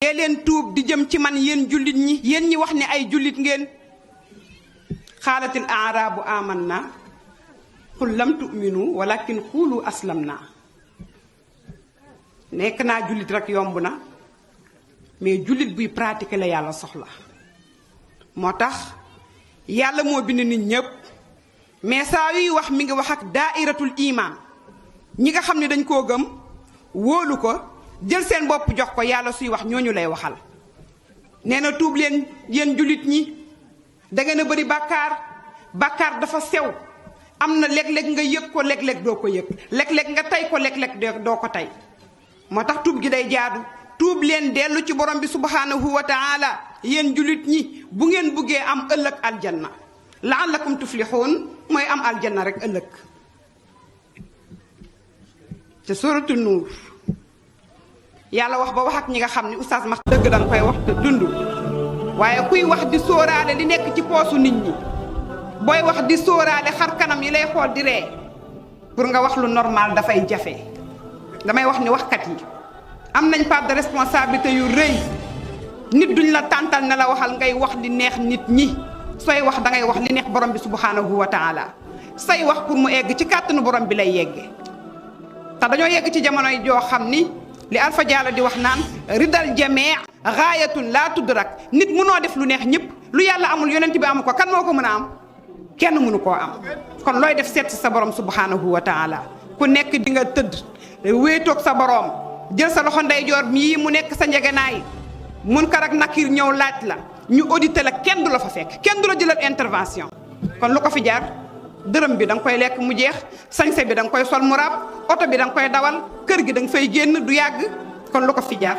dee leen tuub di jëm ci man yéen jullit ñi yéen ñi wax ne ay jullit ngeen xaalatil aaraabu amanna qul lam tu'minu walakin qulu aslamna nekk naa jullit rek yomb na mais jullit buy pratiquer la yàlla soxla moo tax yàlla moo bind nit ñépp mais saa yuy wax mi ngi wax ak daairatul iman ñi nga xam ne dañ koo gëm wóolu ko jël seen bopp jox ko yàlla suy wax ñooñu lay waxal nee na tuub leen yéen jullit ñi dangeen a bëri bàkkaar dafa sew am na léeg-léeg nga yëg ko léeg-léeg doo ko yëg léeg-léeg nga tey ko léeg-léeg doo ko tey moo tax tuub gi day jaadu tuub leen dellu ci borom bi subhanahu wa taala yéen jullit ñi bu ngeen buggee am ëllëg aljanna la'allakum tuflixuun mooy am aljanna rek ëllëg te suratu nuur yàlla wax ba wax ak ñi nga xam ne oustaz max dëgg danga koy wax te dund waaye kuy wax di sóoraale li nekk ci poosu nit ñi booy wax di sóoraale xar kanam yi lay xool di ree pour nga wax lu normal dafay jafe damay wax ni waxkat yi am nañ part de responsabilité yu rëy nit duñ la tàntal ne la waxal ngay wax li neex nit ñi sooy wax dangay wax li neex borom bi subhanahu wa taala say wax pour mu egg ci kàttanu borom bi lay yegge te dañoo yegg ci jamonoy joo xam ni li Alpha Diallo di wax naan ridal jamee gaayatun laa tudrak nit mënoo def lu neex ñëpp lu yàlla amul yonent bi amu ko kan moo ko mën a am kenn mënu koo am kon looy def seet si sa borom subhanahu wa taala ku nekk di nga tëdd wéetoog sa borom jël sa loxo ndeyjoor mii mu nekk sa njegenaay Munkar ak Nakiir ñëw laaj la ñu audité la kenn du la fa fekk kenn du la jëlal intervention kon lu ko fi jaar dërëm bi da nga koy lekk mu jeex sañse bi da nga koy sol mu raab oto bi da nga koy dawal kër gi da nga fay génn du yàgg kon lu ko fi jaar